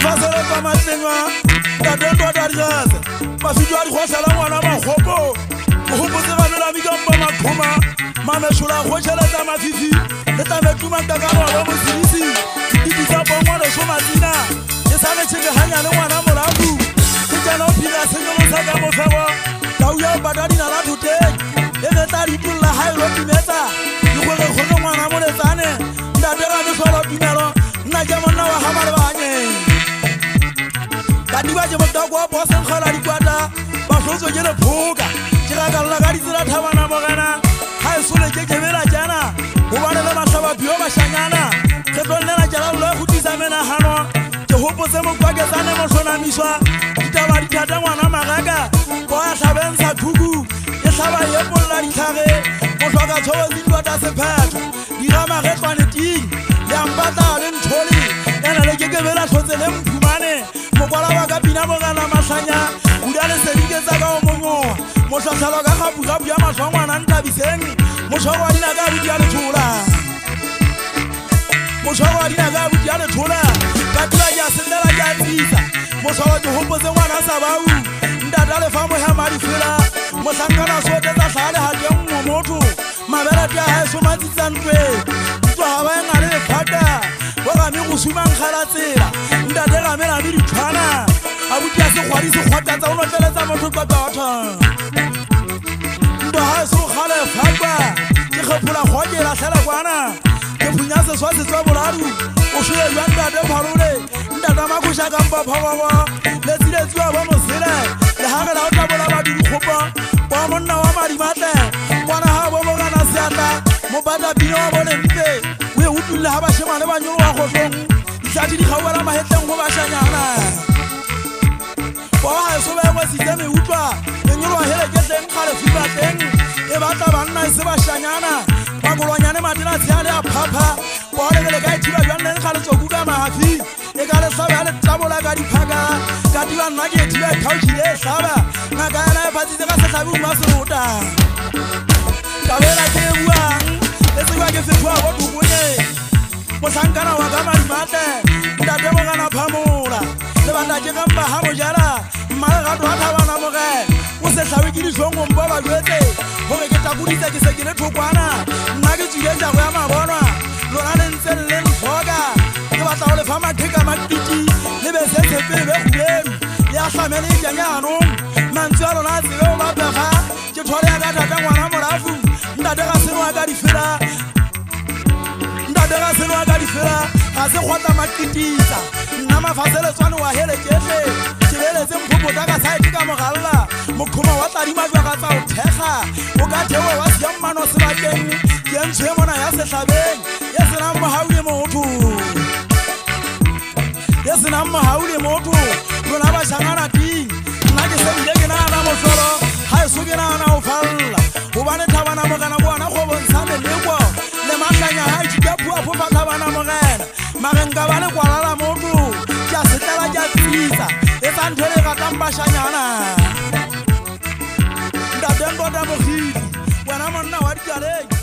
fasele tsa matlenga da dondo da riase ba fitwa di khosela ngwana ba khopo go botse ga mela mi ka mpa makhoma mame shola khoshela tsa mafifi le ta metuma ka ka ba mo sirisi di tsa bo ngwana so matina e sa le tshege hanya le ngwana molabu ke tsana o phila senyolo sa ka mo febo ka uya badadi na la thutte e le ta di tulla ha ilo dimeta di go le khono ngwana mo le tsane nda dira le solo dinero nna ja monna wa ha male banye ka di ba je mo tagwa bosen khala di kwata ba fotso je le phuka ke ga ka la ga di tsela thabana mo gana ha e sole ke ke bela jana go bana le mahlaba bio ba shanyana ke tlonna jala lo go tisa mena hano ke hopotse mo kwa ke tsane mo sona miswa ditaba di thata ngwana magaga go a hlabensa thuku e hlaba ye bolla di tlhage mo hloka tsho di twata se phatho di ga magetlwane ting ya mpata le ntholi ena le ke bela hlotse le mphumane mo kwala ba ka pina mo gana mahlanya buda le sedike tsa ka o mongoa mo hlahlalo ka ga buga bua mahlongwana ntabiseng mo shwa dina ka budia le thola mo shwa dina ka budia le thola ka tla ya sendela ya tsisa mo shwa ke hopotse ngwana sa bau ndata le fa mo ha mari fela mo sankana so te tsa hlale ha ke mo motho mabera tya ha so matsitsantwe tswa ha ba ngale le phata go ga me go suma nkgala tsela ndate ga mela di tshwana abuti ya se khwadi se khwata tsa ono tleletsa motho ka batho ndo ha so khale phata ke khapula khoje la hlala kwana ke punya se swa se tswa boladu o shwe ya ndate pharule ndata ma go shaka mpa phawa le tsile tswa ba mo sele le ha ga la o tabola ba di khopa ba monna wa mari mate kwana ha bo mo kana seata mo bata bino wa bone mpe we utulla ha ba shema le ba nyolo wa khotlong isati di khawala ma hetleng go ba shanyana ba ha so ba mo sisteme utwa le nyolo wa hele ke teng khale fiba teng e ba ta banna se ba shanyana ba golwanyane matela tsale a phapha ba le ka thiba jwanne khale tsoku ka mahafi e ka le saba le tsabola ka diphaka ka diwa nna ke thiba thauchile saba na ka na ba tsi ka se tlabi uma se rota ka bela ke buang le tswa ke fetwa go tubone mo sankana wa ka mari mate ndate mo kana phamola le banda ke ka mba ha mo jala mara ga twa tha bana mo ge o se hlawe ke dishongo mbo ba jwetse hore ke takuditse ke se ke le thokwana nna ke tsile ja go ya mabonwa lona le ntse le nfoka ke batla go le fa matheka makiti le be se se pe be khulelu ya hlamele ja nyano mantswa lona tsebe o ba pega ke thole ya ka tata ngwana morafu ndate ga seno a ka di fela ndate ga seno a ka di fela ga se khwata makitisa nna mafasele tswane wa hele kehle ke leletse mphopota ka saete ka mogalla mokhoma wa tladima jwa ga tsa o thekga o ka thewe wa siammano sebakeng ke ntshwe mona ya sehlabeng ye senang mohaule motho ye senang mohaule motho lona ba shangana ting nna ke sebile ke nagana mohlolo ga e so ke nagana o falla gobane thabana mogena bona go bontshane lekwo le mahlanya ga ithika phua phofa thabana mogena magenka ba le kwalala motho ke a setlela ke a tsisa e tsa ntho le ratang bashanyana ntatengota mogidi wena monna wa dikaleng